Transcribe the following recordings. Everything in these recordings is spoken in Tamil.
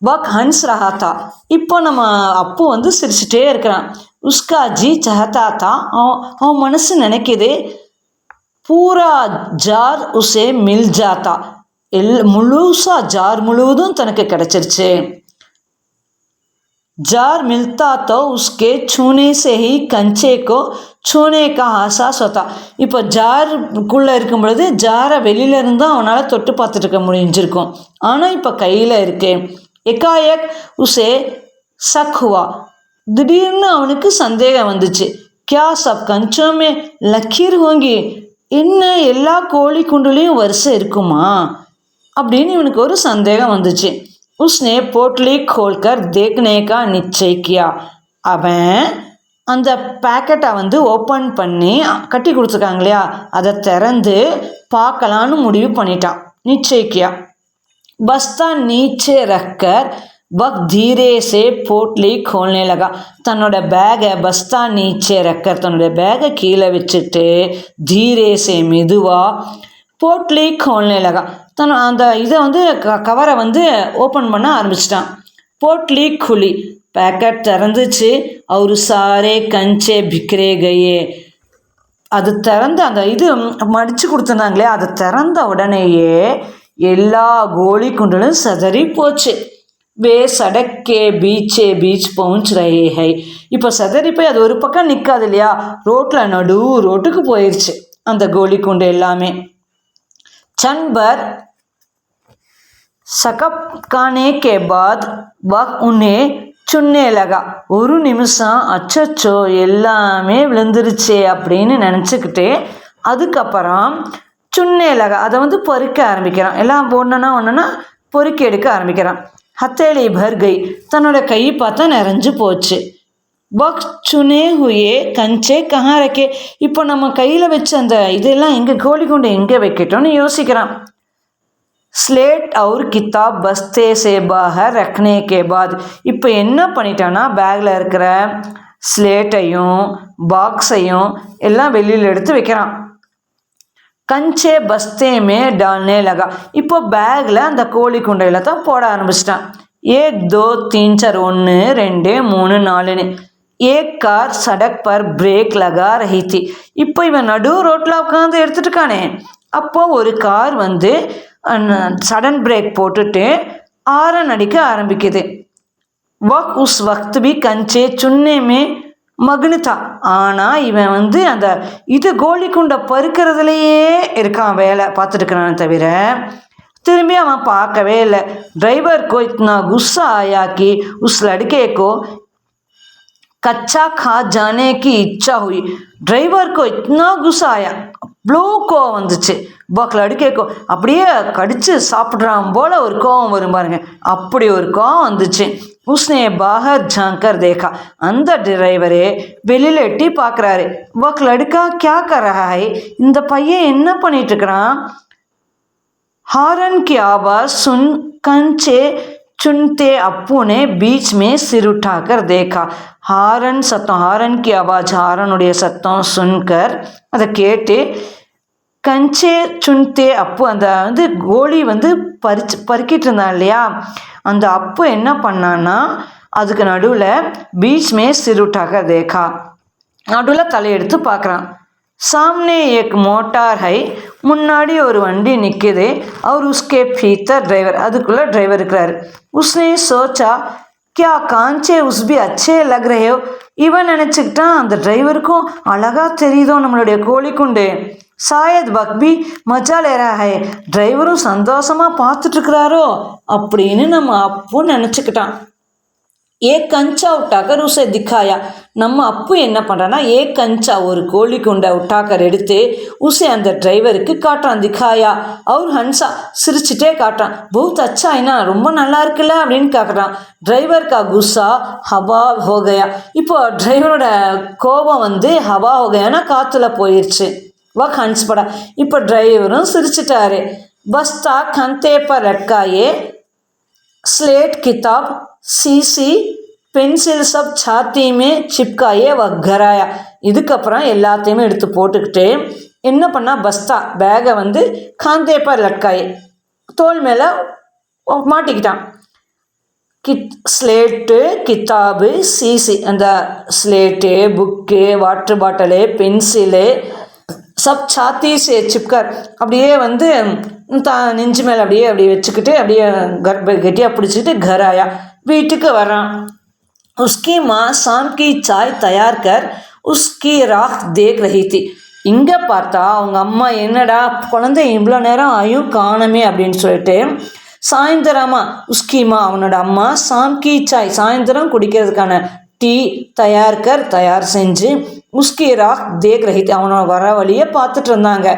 वह हंस रहा था. இப்போ நம்ம அப்பு வந்து சிரிச்சுட்டே இருக்கிறான். உஸ்கா ஜி சஹதா தா, அவன் மனசு நினைக்குது பூரா ஜார் உசே மில் ஜாத்தா, முழுசா ஜார் முழுவதும் தனக்கு கிடைச்சிருச்சு. जार मिलता तो उसके छूने से ही कंचे को छूने का आसास होता. இப்போ ஜாருக்குள்ளே இருக்கும் பொழுது ஜாரை வெளியில இருந்தால் அவனால் தொட்டு பார்த்துட்டு இருக்க முடிஞ்சிருக்கும். ஆனால் இப்போ கையில் இருக்கு. எக்காயக் உசே சக் ஹுவா, திடீர்னு அவனுக்கு சந்தேகம் வந்துச்சு. கியா சப் கஞ்சோமே லக்கீர் ஹோங்கி, என்ன எல்லா கோழி குண்டுலையும் வரிசை இருக்குமா அப்படின்னு இவனுக்கு ஒரு சந்தேகம் வந்துச்சு. उसने पोटली खोलकर देखने का निश्चय किया. அவன் அந்த பேக்கெட்டை வந்து ஓப்பன் பண்ணி கட்டி கொடுத்துருக்காங்க இல்லையா, அதை திறந்து பார்க்கலான்னு முடிவு பண்ணிட்டான். நிச்சயிக்கியா. பஸ்தா நீச்சே ரக்கர் वह धीरे से पोटली खोलने लगा. தன்னோட பேகை பஸ்தா நீச்சே ரக்கர், தன்னோட பேகை கீழே வச்சுட்டு धीरे से மெதுவா போட்லி खोलने लगा. அந்த இதை வந்து கவரை வந்து ஓப்பன் பண்ண ஆரம்பிச்சிட்டான். போட்லி खुली, पैकेट திறந்துச்சு. அவரு சாரே கஞ்சே பிக்ரே கயே, அது திறந்து அந்த இது மடித்து கொடுத்துருந்தாங்களே, அதை திறந்த உடனேயே எல்லா கோழி குண்டுகளும் சிதறி போச்சு. வே சடக்கே பீச்சே பீச் பहुंच रहे हैं. இப்போ சிதறி போய் அது ஒரு பக்கம் நிற்காது இல்லையா, ரோட்டில் நடு ரோட்டுக்கு போயிடுச்சு அந்த கோழி குண்டு எல்லாமே. चंबर सकपकाने के बाद वह उन्हें चुनने लगा. ஒரு நிமிஷம் அச்சச்சோ எல்லாமே விழுந்துருச்சே அப்படின்னு நினச்சிக்கிட்டு அதுக்கப்புறம் சுன்னே லகா, அதை வந்து பொறுக்க ஆரம்பிக்கிறான். எல்லாம் ஒன்றுனா பொறுக்கி எடுக்க ஆரம்பிக்கிறான். ஹத்தேலி பர் கை, தன்னோட கை பார்த்தா நிறைஞ்சு போச்சு. பக் சுனே ஹுயே கஞ்சே கஹா ரக்கே, இப்போ நம்ம கையில் வச்ச அந்த இதெல்லாம் எங்கே கோழி குண்டு எங்கே வைக்கட்டோன்னு யோசிக்கிறான். ஸ்லேட் और கிதாப் பஸ்தே சே பாஹர் ரக்னே கே பாத், இப்போ என்ன பண்ணிட்டான்னா பேக்கில் இருக்கிற ஸ்லேட்டையும் பாக்ஸையும் எல்லாம் வெளியில் எடுத்து வைக்கிறான். கஞ்சே பஸ்தே மே டால்னே லகா, இப்போ பேக்கில் அந்த கோழி குண்டையில தான் போட ஆரம்பிச்சிட்டான். 1 2 3 4, 1 2 3 4ன்னு. एक कार सड़क पर ब्रेक लगा रही थी. இப்போ இவன் நடு ரோட்டில் உட்காந்து எடுத்துட்டு இருக்கானே, அப்போ ஒரு கார் வந்து சடன் பிரேக் போட்டுட்டு ஆரன் அடிக்க ஆரம்பிக்குது. वह उस वक्त भी कंचे चुनने में मग्न था. ஆனால் இவன் வந்து அந்த இது கோழி குண்டை பறிக்கிறதுலையே இருக்கான், வேலை பார்த்துட்டு இருக்கிறானே தவிர திரும்பி அவன் பார்க்கவே இல்லை. டிரைவர் को इतना गुस्सा आया कि उस लड़के को कच्चा खा जाने की इच्छा हुई. டிரைவர் को इतना गुस्सा आया, அவ்வளோ கோவம் வந்துச்சு. பக் லடுக்கேக்கோ, அப்படியே கடிச்சு சாப்பிட்றான் போல ஒரு கோவம் வரும் பாருங்க, அப்படி ஒரு கோவம் வந்துச்சு. உஸ்னே பாகர் ஜாங்கர் தேக்கா, அந்த டிரைவரே வெளியில் எட்டி பார்க்குறாரு. பக் லடுக்கா கியா கர் ரஹா ஹை, இந்த பையன் என்ன பண்ணிட்டு இருக்கிறான். ஹாரன் की आवाज़ सुन कंचे चुनते अप्पू ने बीच में सिर उठाकर देखा. ஹாரன் சத்தம், ஹாரன் की आवाज़, ஹாரனுடைய சத்தம் சுன்கர், அதை கேட்டு கஞ்சே சுன்தே அப்பு, அந்த வந்து கோழி வந்து பறிக்கிட்டு இருந்தான் இல்லையா, அந்த அப்பு என்ன பண்ணான்னா அதுக்கு நடுவில் பீச் மே சிர் உட்டாக்கர் தேக்கா, நடுவில் தலையெடுத்து பார்க்குறான். सामने एक मोटार है, முன்னாடி ஒரு வண்டி நிற்குது. அவர் உஸ்கே பீத்தர் டிரைவர், அதுக்குள்ளே டிரைவர் இருக்கிறாரு. உஸ்னே சோச்சா क्या कांचे उस भी अच्छे लग रहे हो, இவன் நினச்சிக்கிட்டான் அந்த டிரைவருக்கும் அழகாக தெரியுதோ நம்மளுடைய கோழி குண்டு. சாயத் பக்பி மஜா லேரா ஹை, டிரைவரும் சந்தோஷமாக பார்த்துட்ருக்கிறாரோ அப்படின்னு நம்ம அப்போ நினச்சிக்கிட்டான். ஏக் கஞ்சா உட்டாக்கர் உசை திக்காயா, நம்ம அப்பு என்ன பண்ணுறான்னா ஏக் கஞ்சா, ஒரு கோழி குண்டை உட்டாக்கர் எடுத்து உசை அந்த டிரைவருக்கு காட்டுறான். திக்காயா அவர் ஹன்சா, சிரிச்சுட்டே காட்டுறான். பௌத் அச்சா என்ன, ரொம்ப நல்லா இருக்குல்ல அப்படின்னு காட்டுறான். டிரைவர் கா குஸ்ஸா ஹவா ஹோகயா, இப்போ டிரைவரோட கோபம் வந்து ஹவா ஹோகயானா காற்றுல போயிடுச்சு. வா ஹன்ஸ் படா, இப்போ டிரைவரும் சிரிச்சிட்டாரு. பஸ்தா கந்தே பர் லட்காயே, ஸ்லேட் கிதாப் सीसी पेंसिल सब छाती में चिपकाए वगराया. இதுக்கப்புறம் எல்லாத்தையுமே எடுத்து போட்டுக்கிட்டு என்ன பண்ணா, பஸ்தா பேகை வந்து காந்தே பர் லட்காயே, தோல் மேலே மாட்டிக்கிட்டான். ஸ்லேட்டு கித்தாபு சீசி அந்த slate book water bottle pencil sub சாத்தி சே சிப்கர் அப்படியே வந்து நெஞ்சு மேலே அப்படியே வச்சுக்கிட்டு அப்படியே கெட்டியாக பிடிச்சிக்கிட்டு घर आया வீட்டுக்கு வரான். उसकी माँ शाम की चाय तैयार कर उसकी राह देख रही थी. இங்கே பார்த்தா அவங்க அம்மா என்னடா குழந்தை இவ்வளோ நேரம் ஆயும் காணமே அப்படின்னு சொல்லிட்டு சாயந்தரமா உஸ்கிமா அவனோட அம்மா சாம்கி சாய் சாயந்தரம் குடிக்கிறதுக்கான டீ தயார் செஞ்சு உஸ்கி ராக் தேக் ரஹி அவனோட வர வழியை பார்த்துட்டு இருந்தாங்க.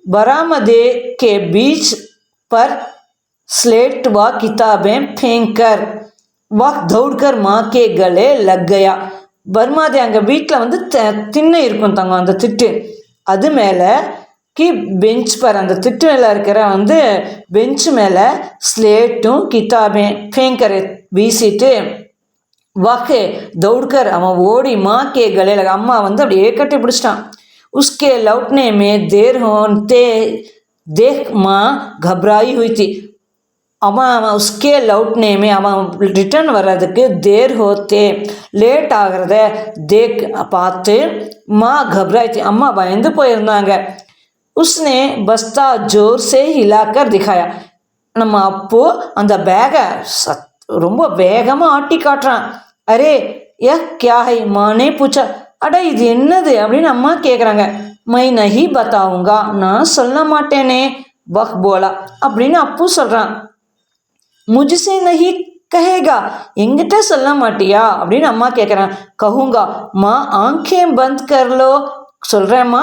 बरामदे के बीच पर स्लेट व किताबें फेंककर वह दौड़कर माँ के गले लग गया. பர்மாதே அங்கே வீட்டில் வந்து திண்ணை இருக்கும் தங்க அந்த திட்டு அது மேலே பெஞ்ச் பர் அந்த திட்டு மேலே இருக்கிற வந்து பெஞ்சு மேலே ஸ்லேட்டும் கிதாபே ஃபேங்கர் வீசிட்டு வகே தௌட்கர் அவன் ஓடி மா கே கலையில் அம்மா வந்து அப்படியே கட்டி பிடிச்சிட்டான். उसके लौटने में देर होते देख माँ घबराई हुई थी. அவன் உஸ்கே லவுட்னே மே அவன் ரிட்டர்ன் வர்றதுக்கு தேர் ஹோத்தே லேட் ஆகிறத தேக் பார்த்து மா घबराई அம்மா பயந்து போயிருந்தாங்க. உஸ்னே பஸ்தா ஜோர் சே ஹிலாக்கர் திகாயா நம்ம அப்போ அந்த பேகை ரொம்ப வேகமாக ஆட்டி காட்டுறான். அரே ய கியா ஹை மானே பூச்சா அட இது என்னது அப்படின்னு அம்மா கேட்குறாங்க. மை நஹி பத்தாவுங்கா நான் சொல்ல மாட்டேனே பஹ் போலா அப்படின்னு அப்பு சொல்கிறான். முஜ்சே நஹி கஹேகா எங்கிட்ட சொல்ல மாட்டியா அப்படின்னு அம்மா கேட்குறான். கஹூங்கா மா ஆங்கே பந்த் கர்லோ சொல்கிறேம்மா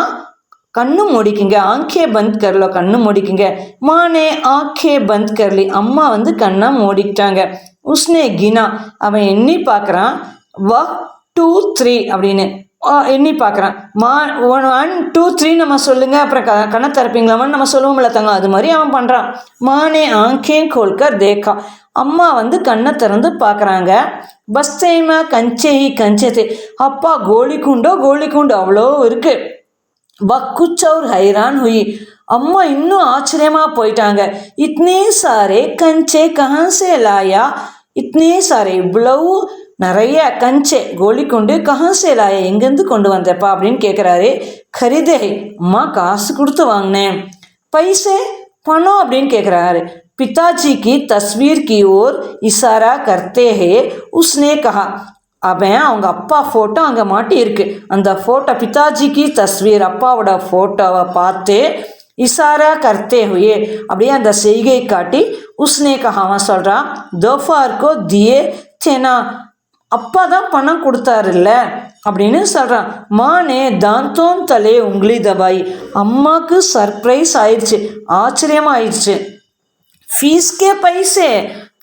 கண்ணு மூடிக்குங்க ஆங்கே பந்த் கர்லோ கண்ணு மூடிக்குங்க. மானே ஆங்கே பந்த் கர்லி அம்மா வந்து கண்ணை மூடிக்கிட்டாங்க. உஸ்னே கினா அவன் எண்ணி பார்க்குறான். 1 2 3 அப்படின்னு எண்ணி பார்க்குறான். 1 2 3 நம்ம சொல்லுங்கள் அப்புறம் கண்ணை திறப்பீங்களாமான்னு நம்ம சொல்லுவோம்ல தங்க அது மாதிரி அவன் பண்ணுறான். மானே ஆங்கே கோல்கர் தேக்கா அம்மா வந்து கண்ணை திறந்து பார்க்குறாங்க. பஸ்தைமா கஞ்சே அப்பா கோலி குண்டு அவ்வளோ இருக்கு. குச் அவர் ஹைரான் ஹுயி அம்மா இன்னும் ஆச்சரியமாக போயிட்டாங்க. இத்னே சாரே கஞ்சே கஹாசே லாயா இத்னே சாரே இவ்வளவு நிறைய கஞ்சே கோலி கொண்டு கஹாசே லாயா எங்கேருந்து கொண்டு வந்தப்பா அப்படின்னு கேட்குறாரு. खरीदे அம்மா காசு கொடுத்து வாங்கினேன். பைசே பணம் அப்படின்னு கேட்குறாரு. पिताजी की तस्वीर की ओर इशारा करते हैं उसने कहा. அவன் அவங்க அப்பா ஃபோட்டோ அங்கே மாட்டி இருக்கு. அந்த ஃபோட்டோ பிதாஜிக்கு தஸ்வீர் அப்பாவோட ஃபோட்டோவை பார்த்து இசாரா கர்த்தே ஹுயே அப்படியே அந்த செய்கை காட்டி உஸ்னே கஹா அவன் சொல்கிறான். தோஃபார்கோ தியே தேனா அப்பா தான் பணம் கொடுத்தாருல்ல அப்படின்னு சொல்கிறான். மானே தாந்தோன் தலே உங்களி தபாய் அம்மாவுக்கு சர்ப்ரைஸ் ஆயிடுச்சு ஆச்சரியமாக ஆயிடுச்சு. ஃபீஸ்கே பைசே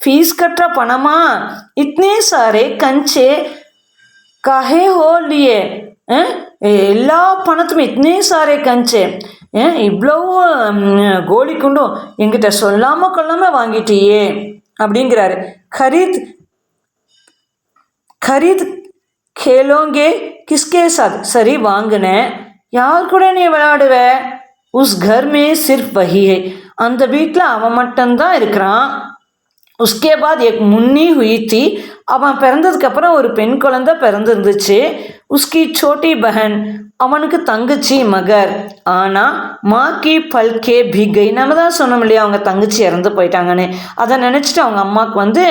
ஃபீஸ் கட்டுற பணமா இத்தனை சாரே கஞ்சே காஹே ஹோ லியே எல்லா பணத்துமே இத்தனை சாரே கஞ்சே இவ்வளவு கோலி குண்டும் எங்கிட்ட சொல்லாமல் கொள்ளாமல் வாங்கிட்டியே அப்படிங்கிறாரு. खरीद खेलोगे किसके साथ சரி வாங்கினேன் யார் கூட நீ விளையாடுவ. உஸ் घर में सिर्फ वही है அந்த வீட்டில் அவன் மட்டும்தான் இருக்கிறான். उसके बाद एक मुन्नी हुई थी அவன் பிறந்ததுக்கப்புறம் ஒரு பெண் குழந்தை பிறந்திருந்துச்சு. உஸ்கி சோட்டி பஹன் அவனுக்கு தங்கச்சி மகர் ஆனால் மாக்கி பல்கே பிகை நம்ம தான் சொன்னோம் இல்லையா அவங்க தங்கச்சி இறந்து போயிட்டாங்கன்னு அதை நினச்சிட்டு அவங்க அம்மாவுக்கு வந்து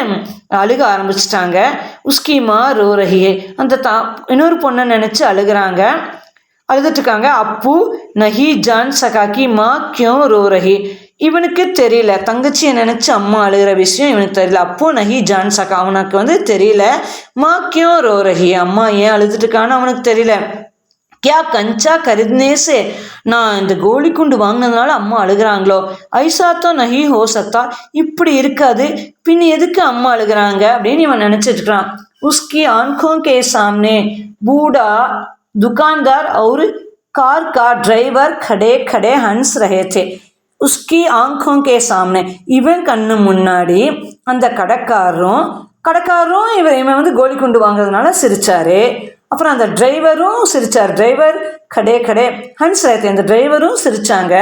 அழுக ஆரம்பிச்சிட்டாங்க. உஸ்கி மா ரோ ரஹியே அந்த இன்னொரு பொண்ணை நினச்சி அழுதுட்டுருக்காங்க. அப்பு நஹி ஜான் சகாக்கி மா கியோ ரோ ரஹி இவனுக்கு தெரியல தங்கச்சியை நினச்சி அம்மா அழுகிற விஷயம் இவனுக்கு தெரியல. அப்போ நஹி ஜான் சகா அவனுக்கு வந்து தெரியல. மா கியோ ரோ ரஹி அம்மா ஏன் அழுதுட்டுருக்கான்னு அவனுக்கு தெரியல. கியா கஞ்சா கருதுனேசே நான் இந்த கோலி குண்டு வாங்கினதுனால அம்மா அழுகிறாங்களோ. ஐசாத்தோ நஹி ஹோ சத்தா இப்படி இருக்காது பின் எதுக்கு அம்மா அழுகிறாங்க அப்படின்னு இவன் நினச்சிட்டு இருக்கான். உஸ்கி ஆன்கோ கே சாம்னே बूढ़ा दुकानदार और कार का ड्राइवर खड़े खड़े हंस रहे थे. उसकी आंखों के सामने இவன் கண்ணு முன்னாடி அந்த கடைக்காரரும் இவன் வந்து கோலி குண்டு வாங்குறதுனால சிரிச்சாரு. அப்புறம் அந்த டிரைவரும் சிரிச்சார். டிரைவர் கடே ஹன்ஸ் ரஹே அந்த டிரைவரும் சிரிச்சாங்க.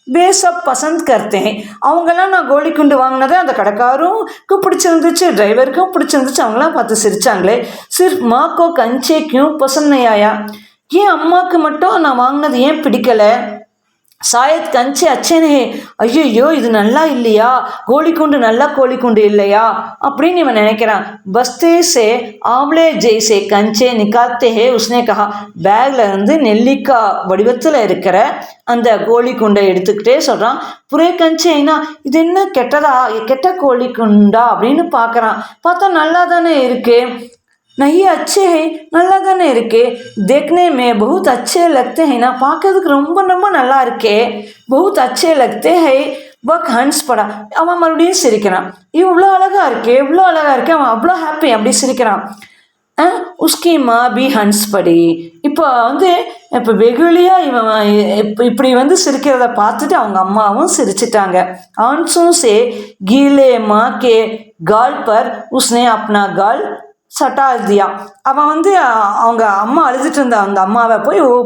वे सब पसंद करते हैं. அவங்கெல்லாம் நான் கோலி குண்டு வாங்கினதை அந்த கடைக்காரருக்கு பிடிச்சிருந்துச்சு, டிரைவருக்கும் பிடிச்சிருந்துச்சு. அவங்களாம் பார்த்து சிரிச்சாங்களே. சிர்ஃப் माँ को कंचे क्यों पसंद नहीं आया? ஏன் அம்மாவுக்கு மட்டும் நான் வாங்கினது ஏன் பிடிக்கல? शायद कंचे अच्छे नहीं. ஐயோ இது நல்லா இல்லையா, கோழிக்குண்டு நல்லா கோழிக்குண்டு இல்லையா அப்படின்னு இவன் நினைக்கிறான். பஸ்தே சே ஆம்லே ஜெய்சே கஞ்சே நிக்காத்தே ஹே உஸ்னே கஹா. பேக்ல இருந்து நெல்லிக்காய் வடிவத்தில் இருக்கிற அந்த கோழிக்குண்டை எடுத்துக்கிட்டே சொல்கிறான். புரே கஞ்சேனா இது என்ன கெட்ட கோழிக்குண்டா அப்படின்னு பார்க்குறான். பார்த்தா நல்லா தானே இருக்கு. नहीं अच्छे है, நல்லா தானே இருக்கு. देखने में बहुत अच्छे लगते हैं ना, பார்க்கறதுக்கு ரொம்ப ரொம்ப நல்லா இருக்கே. बहुत अच्छे लगते हैं. वह हंस पड़ा. அவன் மறுபடியும் சிரிக்கிறான். இவ்வளோ அழகா இருக்கே, இவ்வளோ அழகா இருக்கே. அவன் அவ்வளோ ஹாப்பி, அப்படி சிரிக்கிறான். உஸ்கி மா பி ஹன்ஸ் படி. இப்போ வெகுளியாக இவன் இப்படி சிரிக்கிறத பார்த்துட்டு அவங்க அம்மாவும் சிரிச்சிட்டாங்க. ஆன்சூ சே கீலே மா கே கால் பர் உஸ்னே அப்னா கால் சட்டா தியா. அவன் அவங்க அம்மா அழுதுட்டு இருந்த அந்த அம்மாவை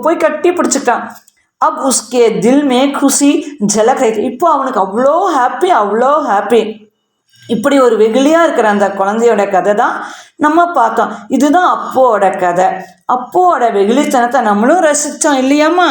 போய் கட்டி பிடிச்சிக்கிட்டான். அப் உஸ்கே தில் மே குஷி ஜலக் ரஹி. இப்போ அவனுக்கு அவ்வளோ ஹாப்பி. இப்படி ஒரு வெகுளியாக இருக்கிற அந்த குழந்தையோட கதை தான் நம்ம பார்த்தோம். இதுதான் அப்போட கதை. அப்போட வெகுளித்தனத்தை நம்மளும் ரசித்தோம் இல்லையாம்மா?